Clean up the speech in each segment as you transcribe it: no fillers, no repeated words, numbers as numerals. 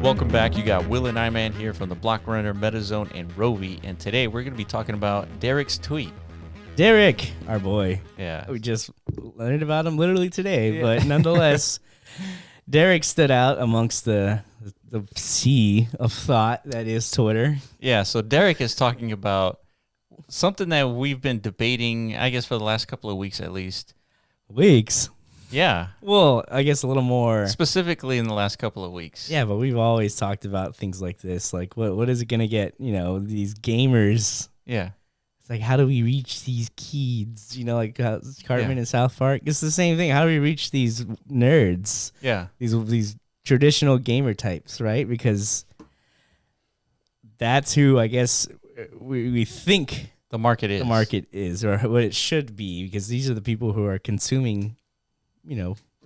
Welcome back. You got Will and I-Man here from the Block Runner, MetaZone, and Rovi. And today we're going to be talking about Derek's tweet. Derek, our boy. Yeah. We just learned about him literally today, but nonetheless, Derek stood out amongst the sea of thought that is Twitter. Yeah, so Derek is talking about something that we've been debating, I guess, for the last couple of weeks at least. Weeks? Yeah. Well, I guess a little more. Specifically in the last couple of weeks. Yeah, but we've always talked about things like this. Like, what is it going to get, these gamers? Yeah. It's like, how do we reach these kids? Like Cartman in South Park. It's the same thing. How do we reach these nerds? Yeah. These traditional gamer types, right? Because that's who I guess we think the market is, or what it should be, because these are the people who are consuming,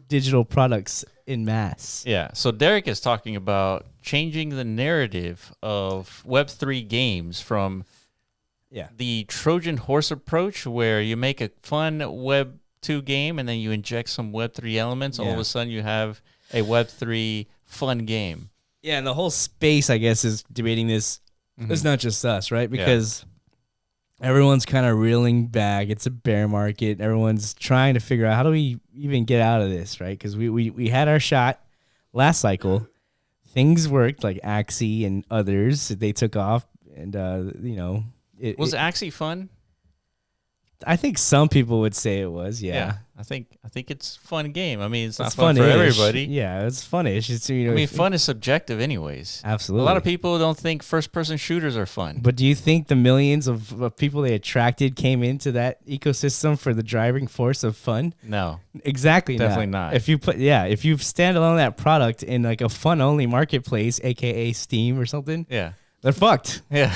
digital products in mass. Yeah. So Derek is talking about changing the narrative of Web3 games from the Trojan horse approach, where you make a fun Web 2 game and then you inject some Web 3 elements. All of a sudden you have a Web 3 fun game. Yeah, and the whole space, I guess, is debating this. It's not just us, right? Because everyone's kind of reeling back. It's a bear market. Everyone's trying to figure out, how do we even get out of this, right? Because we had our shot last cycle. Things worked, like Axie and others. They took off, and Was Axie fun? I think some people would say it was. Yeah. I think it's a fun game. I mean, it's not fun for everybody. Yeah, it's funnish. It's fun is subjective, anyways. Absolutely. A lot of people don't think first-person shooters are fun. But do you think the millions of people they attracted came into that ecosystem for the driving force of fun? No, exactly. Definitely not. If you stand alone that product in like a fun-only marketplace, aka Steam or something, they're fucked. Yeah,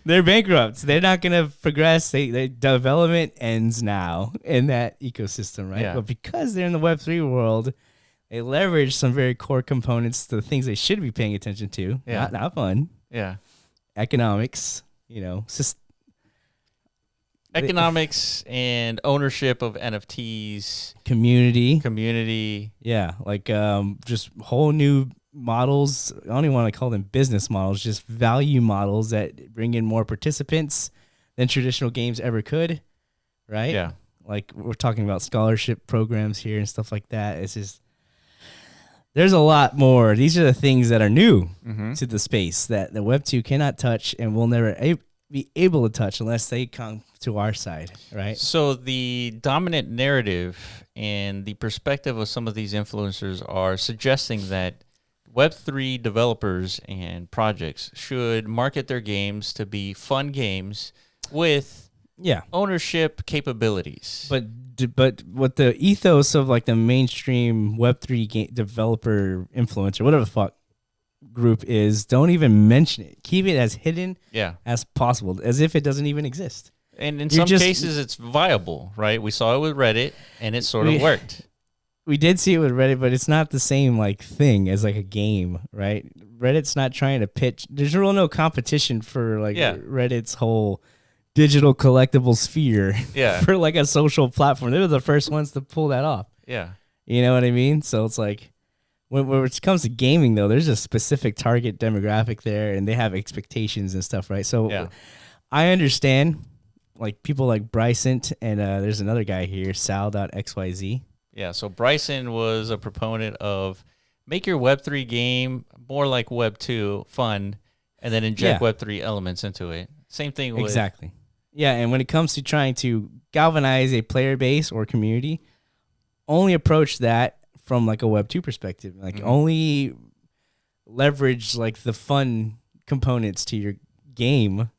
they're bankrupt. They're not gonna progress. Their development ends now in that ecosystem, right? Yeah. But because they're in the Web3 world, they leverage some very core components to the things they should be paying attention to. Yeah. Not fun. Yeah. Economics. Economics and ownership of NFTs. Community. Yeah, like just whole new models. I don't even want to call them business models, just value models that bring in more participants than traditional games ever could, right? Yeah. Like we're talking about scholarship programs here and stuff like that. It's just, there's a lot more. These are the things that are new to the space that the Web 2 cannot touch and will never be able to touch unless they come to our side, right? So the dominant narrative and the perspective of some of these influencers are suggesting that Web3 developers and projects should market their games to be fun games with ownership capabilities. But what the ethos of like the mainstream Web3 game developer influencer, whatever the fuck group is, don't even mention it. Keep it as hidden as possible, as if it doesn't even exist. And in some cases, it's viable, right? We saw it with Reddit, and it sort of worked. We did see it with Reddit, but it's not the same like thing as like a game, right? Reddit's not trying to pitch. There's really no competition for like Reddit's whole digital collectible sphere for like a social platform. They were the first ones to pull that off. Yeah. You know what I mean? So it's like when it comes to gaming, though, there's a specific target demographic there, and they have expectations and stuff, right? So I understand like people like Bryson, and there's another guy here, Sal.xyz. Yeah, so Bryson was a proponent of make your Web3 game more like Web 2, fun, and then inject Web3 elements into it. Same thing with... Exactly. Yeah, and when it comes to trying to galvanize a player base or community, only approach that from like a Web 2 perspective. Like only leverage like the fun components to your game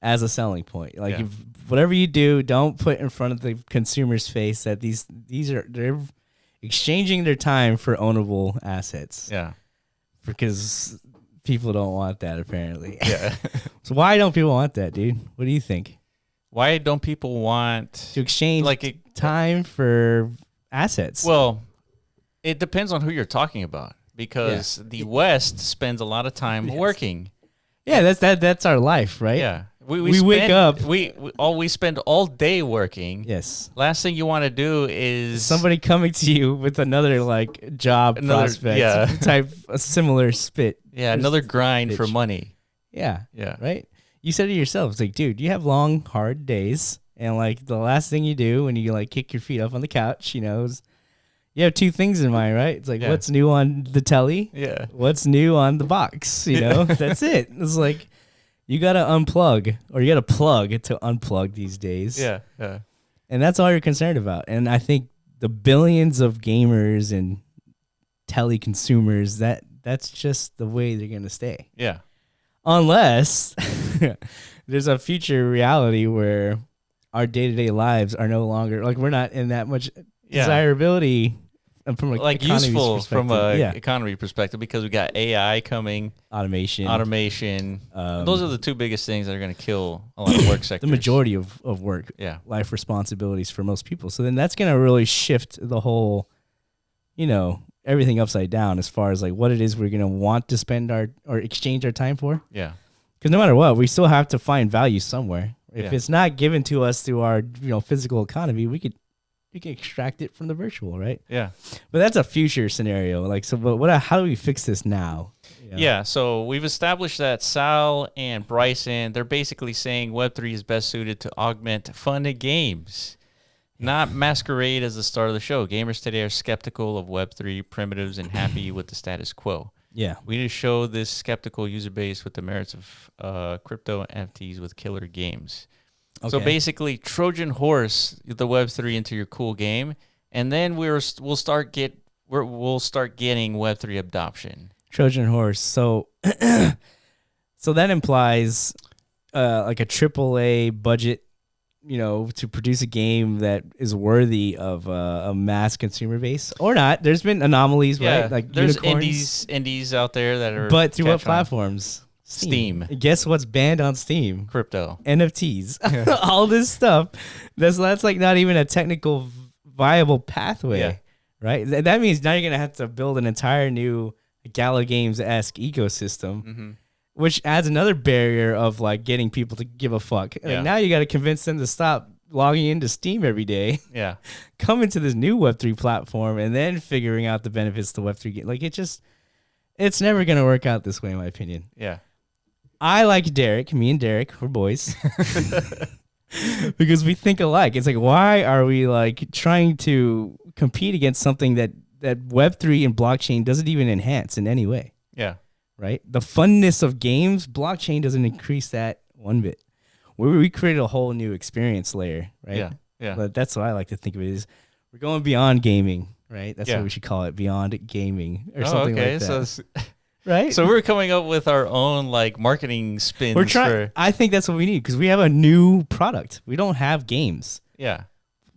as a selling point. Like if, whatever you do, don't put in front of the consumer's face that they're exchanging their time for ownable assets. Yeah. Because people don't want that, apparently. Yeah. So why don't people want that, dude? What do you think? Why don't people want to exchange time for assets? Well, it depends on who you're talking about, because the West spends a lot of time working. Yeah, that's our life, right? Yeah. We wake up. We spend all day working. Yes. Last thing you want to do is somebody coming to you with another like job prospect type a similar spit. Yeah, another grind for money. Yeah. Yeah. Right? You said it yourself. It's like, dude, you have long, hard days. And like the last thing you do when you like kick your feet up on the couch, is you have two things in mind, right? It's like, what's new on the telly? Yeah. What's new on the box? That's it. It's like, you got to unplug, or you got to plug to unplug these days. Yeah. Yeah. And that's all you're concerned about. And I think the billions of gamers and tele consumers, that's just the way they're going to stay. Yeah. Unless there's a future reality where our day-to-day lives are no longer, like, we're not in that much desirability from like useful from a economy perspective, because we got AI coming, automation. Those are the two biggest things that are going to kill a lot of work sectors. The majority of work, life responsibilities for most people. So then that's going to really shift the whole, everything upside down as far as like what it is we're going to want to spend or exchange our time for. Yeah. Because no matter what, we still have to find value somewhere. If it's not given to us through our physical economy, we can extract it from the virtual, right? Yeah. But that's a future scenario. Like, so, but how do we fix this now? Yeah. So we've established that Sal and Bryson, they're basically saying Web3 is best suited to augment fun games, not masquerade as the start of the show. Gamers today are skeptical of Web3 primitives and happy with the status quo. Yeah. We need to show this skeptical user base with the merits of crypto NFTs with killer games. Okay. So basically, Trojan horse the Web3 into your cool game, and then we'll start getting Web3 adoption. Trojan horse. So, so that implies like a AAA budget, to produce a game that is worthy of a mass consumer base or not. There's been anomalies, right? Like there's unicorns. indies out there that are. But through what platforms? Steam. Guess what's banned on Steam? Crypto. NFTs. All this stuff. That's like not even a technical viable pathway, right? That means now you're going to have to build an entire new Gala Games-esque ecosystem, which adds another barrier of like getting people to give a fuck. Like now you got to convince them to stop logging into Steam every day. Yeah. Come into this new Web3 platform and then figuring out the benefits to Web3 game. Like it's never going to work out this way, in my opinion. Yeah. I like Derek. Me and Derek, we're boys. Because we think alike. It's like, why are we like trying to compete against something that Web3 and blockchain doesn't even enhance in any way? Yeah. Right? The funness of games, blockchain doesn't increase that one bit. We created a whole new experience layer, right? Yeah. Yeah. But that's what I like to think of it is we're going beyond gaming, right? That's what we should call it, beyond gaming or something like that. So right? So we're coming up with our own like marketing spins. We're trying. I think that's what we need because we have a new product. We don't have games. Yeah.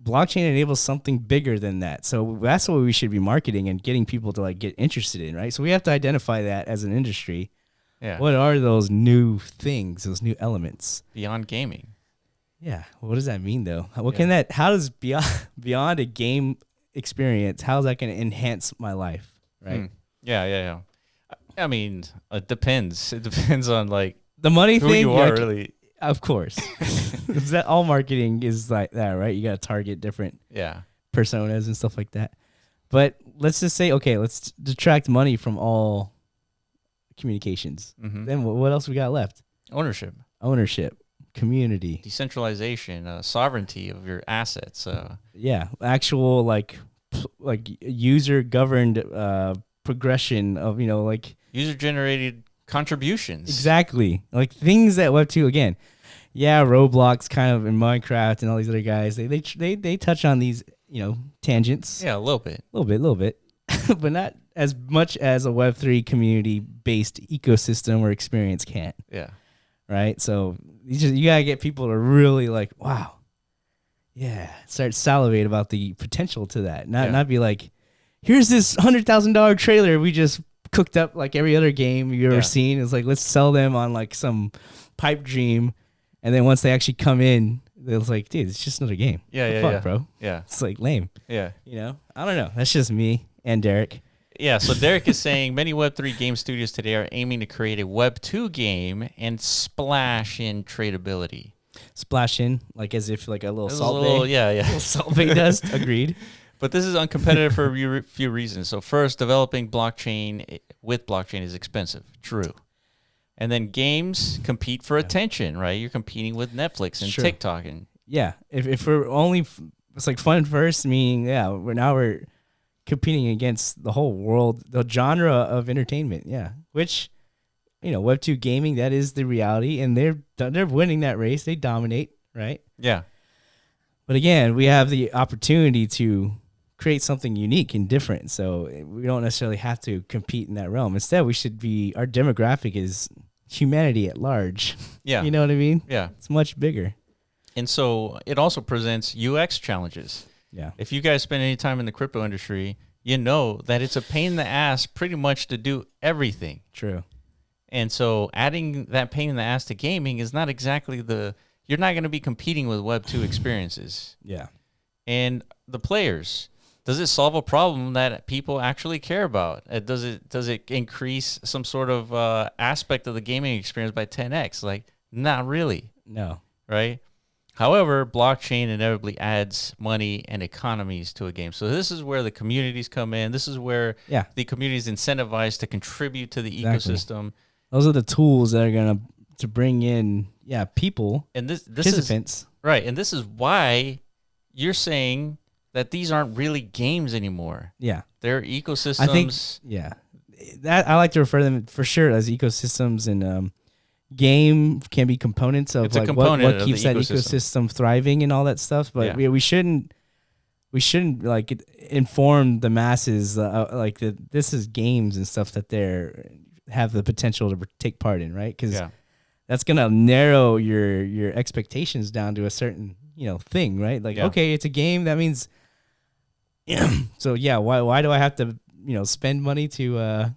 Blockchain enables something bigger than that. So that's what we should be marketing and getting people to like get interested in, right? So we have to identify that as an industry. Yeah. What are those new things, those new elements? Beyond gaming. Yeah. What does that mean though? What can that, how does beyond a game experience, how is that going to enhance my life? Right. Yeah. I mean, it depends. It depends on like the money who thing. you are, really. Of course. That all marketing is like that, right? You got to target different personas and stuff like that. But let's just say, okay, let's detract money from all communications. Then what else we got left? Ownership, community, decentralization, sovereignty of your assets. Actual like user governed progression of like user generated contributions. Exactly, like things that Web2 again. Yeah, Roblox kind of in Minecraft and all these other guys. They touch on these tangents. Yeah, a little bit, but not as much as a Web3 community-based ecosystem or experience can. Yeah. Right? So you got to get people to really like, wow. Yeah. Start salivate about the potential to that. Not be like, here's this $100,000 trailer we just cooked up like every other game you've ever seen. It's like, let's sell them on like some pipe dream. And then once they actually come in, they're like, dude, it's just another game. Yeah, fuck, bro. Yeah. It's like lame. Yeah. I don't know. That's just me and Derek. Yeah, so Derek is saying many Web3 game studios today are aiming to create a Web2 game and splash in tradability. Splash in, like as if like a little salt bay. Yeah. Little salt bay does. Agreed. But this is uncompetitive for a few reasons. So first, developing blockchain with blockchain is expensive. True. And then games compete for attention, right? You're competing with Netflix and TikTok. And if we're only, it's like fun first, meaning, we're competing against the whole world, the genre of entertainment. Yeah. Which, Web2 gaming, that is the reality. And they're winning that race. They dominate, right? Yeah. But again, we have the opportunity to create something unique and different. So we don't necessarily have to compete in that realm. Instead, our demographic is humanity at large. Yeah. You know what I mean? Yeah. It's much bigger. And so it also presents UX challenges. Yeah. If you guys spend any time in the crypto industry, you know that it's a pain in the ass pretty much to do everything. True. And so adding that pain in the ass to gaming is not exactly you're not going to be competing with Web2 experiences. Yeah. And the players, does it solve a problem that people actually care about? Does it increase some sort of aspect of the gaming experience by 10x? Like, not really. No. Right? However, blockchain inevitably adds money and economies to a game. So this is where the communities come in. This is where the community is incentivized to contribute to the ecosystem. Those are the tools that are going to bring in people and this participants. Is right. And this is why you're saying that these aren't really games anymore. Yeah. They're ecosystems. I think, that I like to refer to them for sure as ecosystems, and game can be components of like what keeps that ecosystem thriving and all that stuff. But we shouldn't like inform the masses like that this is games and stuff that have the potential to take part in, right? Because that's gonna narrow your expectations down to a certain thing, right? Like okay, it's a game, that means so why do I have to spend money to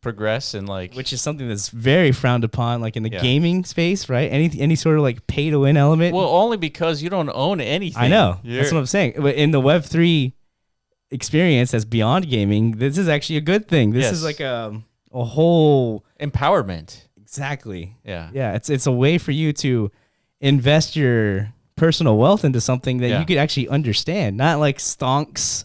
progress and like, which is something that's very frowned upon, like in the gaming space, right? Any sort of like pay to win element. Well, only because you don't own anything. I know. That's what I'm saying. But in the Web3 experience that's beyond gaming, this is actually a good thing. This is like a whole empowerment. Exactly. Yeah. Yeah. It's a way for you to invest your personal wealth into something that you could actually understand, not like stonks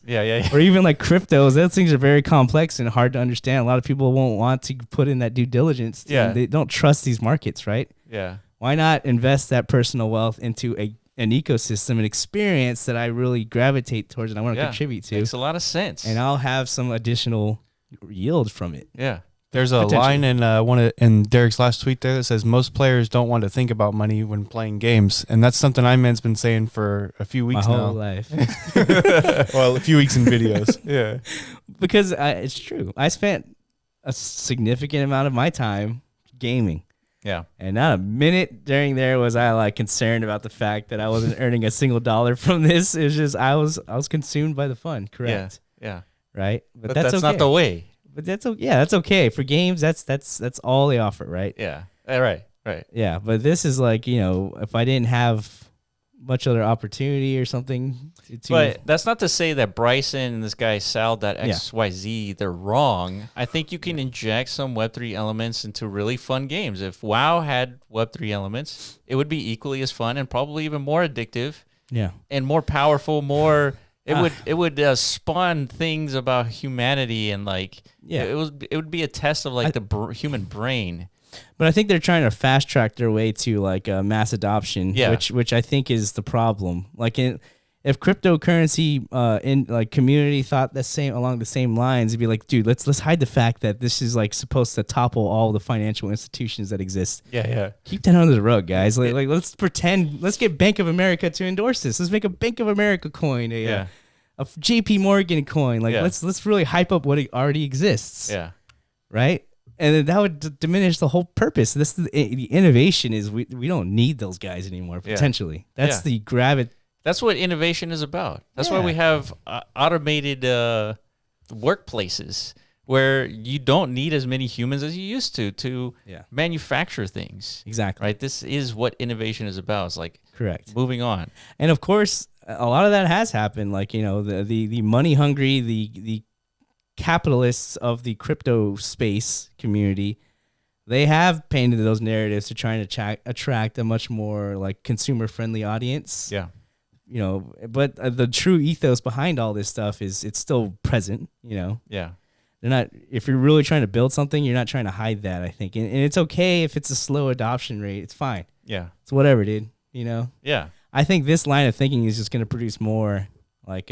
or even like cryptos. Those things are very complex and hard to understand. A lot of people won't want to put in that due diligence. They don't trust these markets, right? Yeah. Why not invest that personal wealth into an ecosystem, an experience that I really gravitate towards and I want to contribute to? Makes a lot of sense. And I'll have some additional yield from it. Yeah. There's a line in Derek's last tweet there that says most players don't want to think about money when playing games, and that's something Iman's been saying for a few weeks my now. whole life. Well, a few weeks in videos. Yeah, because it's true. I spent a significant amount of my time gaming. Yeah, and not a minute during there was I like concerned about the fact that I wasn't earning a single dollar from this. It was just I was consumed by the fun. Correct. Yeah. Right. But that's okay. Not the way. But that's okay. Yeah, that's okay for games. That's all they offer, right? Yeah. Right. Yeah, but this is like if I didn't have much other opportunity or something. But that's not to say that Bryson and this guy Sal that XYZ they're wrong. I think you can inject some Web3 elements into really fun games. If WoW had Web3 elements, it would be equally as fun and probably even more addictive. Yeah, and more powerful. It would spawn things about humanity and like it would be a test of like the human brain. But I think they're trying to fast track their way to like mass adoption, which I think is the problem. Like if cryptocurrency in like community thought along the same lines, it'd be like, dude, let's hide the fact that this is like supposed to topple all the financial institutions that exist. Yeah. Keep that under the rug, guys. Like let's pretend. Let's get Bank of America to endorse this. Let's make a Bank of America coin. A JP Morgan coin. Like let's really hype up what already exists. Yeah. Right. And then that would diminish the whole purpose. The innovation is we don't need those guys anymore. Potentially, that's the gravity. That's what innovation is about. That's why we have automated workplaces where you don't need as many humans as you used to manufacture things. Exactly. Right. This is what innovation is about. It's like correct. Moving on. And of course, a lot of that has happened. Like the money hungry, the capitalists of the crypto space community, they have painted those narratives to try and attract a much more like consumer friendly audience. Yeah. You know, but the true ethos behind all this stuff is it's still present, you know. Yeah. They're not, if you're really trying to build something, you're not trying to hide that, I think. And it's okay if it's a slow adoption rate. It's fine. Yeah. It's whatever, dude, you know. Yeah. I think this line of thinking is just going to produce more like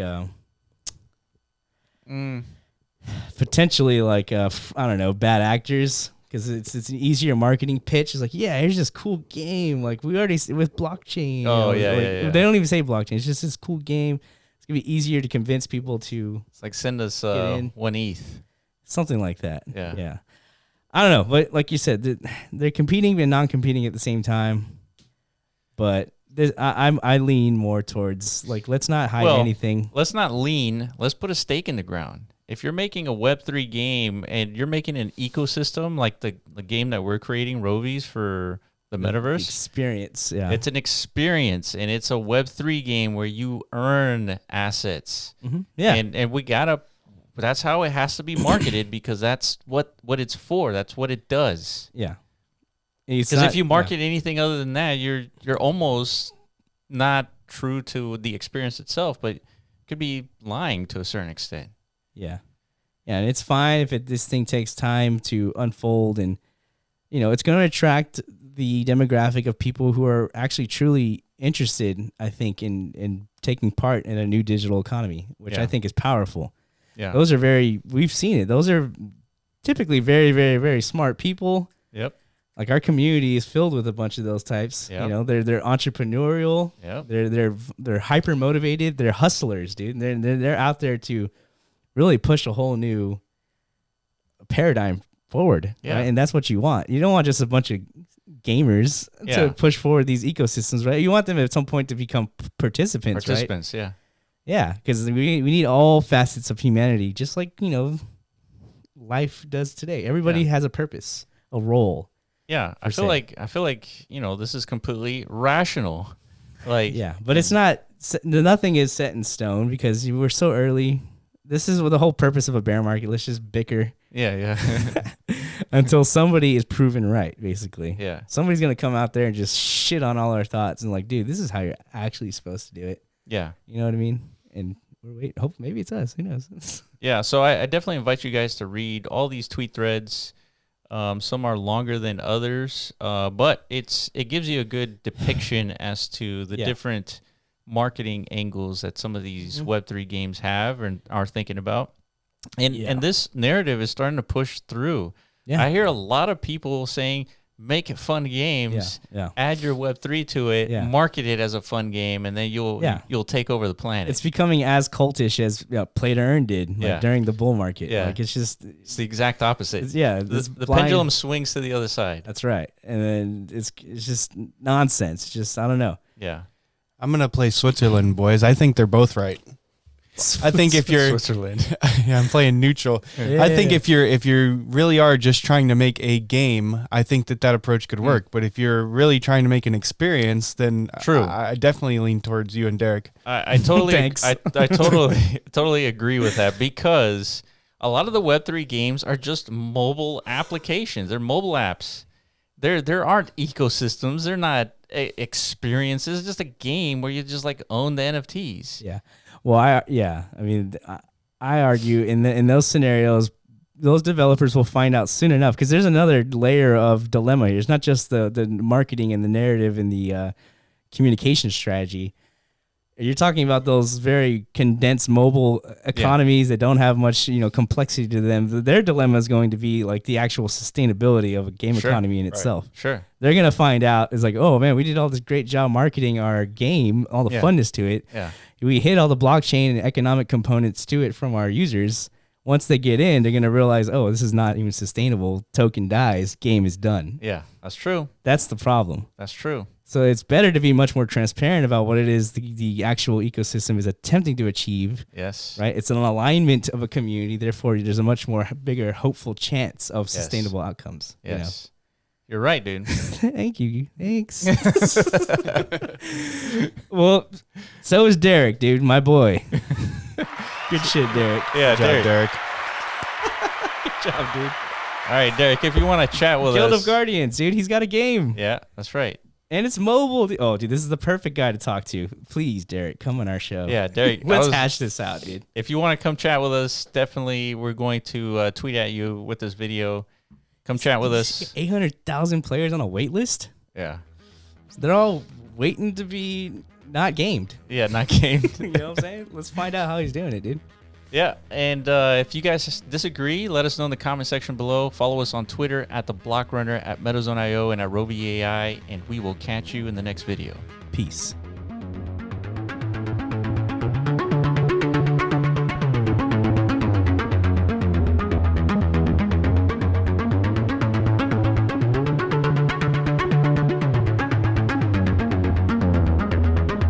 potentially like I don't know, bad actors, because it's an easier marketing pitch. It's like, yeah, here's this cool game, like we already with blockchain. Oh, you know, yeah, like, yeah. They don't even say blockchain. It's just this cool game. It's gonna be easier to convince people to. It's like send us 1 ETH. Something like that. Yeah. Yeah. I don't know, but like you said, they're competing and non-competing at the same time. But I lean more towards like, let's not hide anything. Let's not lean. Let's put a stake in the ground. If you're making a Web3 game and you're making an ecosystem like the game that we're creating, Rovies, for the metaverse experience, yeah, it's an experience, and it's a Web3 game where you earn assets. Mm-hmm. Yeah, and we gotta. That's how it has to be marketed, because that's what it's for. That's what it does. Yeah. Because if you market anything other than that, you're almost not true to the experience itself, but could be lying to a certain extent. Yeah. Yeah, and it's fine if this thing takes time to unfold, and you know, it's going to attract the demographic of people who are actually truly interested, I think, in taking part in a new digital economy, which I think is powerful. Yeah. Those are we've seen it. Those are typically very, very, very smart people. Yep. Like our community is filled with a bunch of those types. Yep. You know, they're entrepreneurial. Yep. They're hyper motivated. They're hustlers, dude. They're out there to really push a whole new paradigm forward. Yeah. Right? And that's what you want. You don't want just a bunch of gamers to push forward these ecosystems, right? You want them at some point to become participants, right? Yeah. Yeah, because we need all facets of humanity, just like, you know, life does today. Everybody has a purpose, a role. Yeah, I feel like, you know, this is completely rational. Like, yeah, but it's not. Nothing is set in stone because we're so early. This is the whole purpose of a bear market. Let's just bicker. Yeah. Until somebody is proven right, basically. Yeah. Somebody's gonna come out there and just shit on all our thoughts and like, dude, this is how you're actually supposed to do it. Yeah. You know what I mean? And hope maybe it's us. Who knows? Yeah. So I definitely invite you guys to read all these tweet threads. Some are longer than others, but it gives you a good depiction as to the different marketing angles that some of these Web3 games have and are thinking about. And this narrative is starting to push through. Yeah. I hear a lot of people saying, make it fun games, add your Web3 to it, market it as a fun game, and then you'll take over the planet. It's becoming as cultish as Play to Earn did during the bull market. Yeah. Like it's the exact opposite. The pendulum swings to the other side. That's right. And then it's just nonsense. Just, I don't know. Yeah. I'm going to play Switzerland, boys. I think they're both right. I think if you're Switzerland, I'm playing neutral. I think if you really are just trying to make a game, I think that approach could work. But if you're really trying to make an experience, then true. I definitely lean towards you and Derek. I totally, I totally agree with that, because a lot of the Web3 games are just mobile applications. They're mobile apps. There aren't ecosystems. They're not experiences. It's just a game where you just like own the NFTs. Yeah. Well, I mean, I argue in those scenarios, those developers will find out soon enough, because there's another layer of dilemma here. It's not just the marketing and the narrative and the communication strategy. You're talking about those very condensed mobile economies that don't have much, complexity to them. Their dilemma is going to be like the actual sustainability of a game economy in itself. Sure. They're going to find out, it's like, oh man, we did all this great job marketing our game, all the funness to it. Yeah. We hit all the blockchain and economic components to it from our users. Once they get in, they're going to realize, oh, this is not even sustainable. Token dies, game is done. Yeah, that's true. That's the problem. That's true. So it's better to be much more transparent about what it is the actual ecosystem is attempting to achieve. Yes. Right? It's an alignment of a community. Therefore, there's a much more bigger, hopeful chance of sustainable outcomes. Yes. You're right, dude. Thank you. Thanks. Well, so is Derek, dude, my boy. Good shit, Derek. Yeah, Good job, Derek. job, dude. All right, Derek, if you want to chat with Guild us. of Guardians, dude. He's got a game. Yeah, that's right. And it's mobile. Oh, dude, this is the perfect guy to talk to. Please, Derek, come on our show. Yeah, Derek. Let's hash this out, dude. If you want to come chat with us, definitely we're going to tweet at you with this video. Come chat with us. 800,000 players on a wait list? Yeah. They're all waiting to be not gamed. Yeah, not gamed. You know what I'm saying? Let's find out how he's doing it, dude. Yeah, and if you guys disagree, let us know in the comment section below. Follow us on Twitter at The Block Runner, at MetaZone.io, and at RoviAI, and we will catch you in the next video. Peace.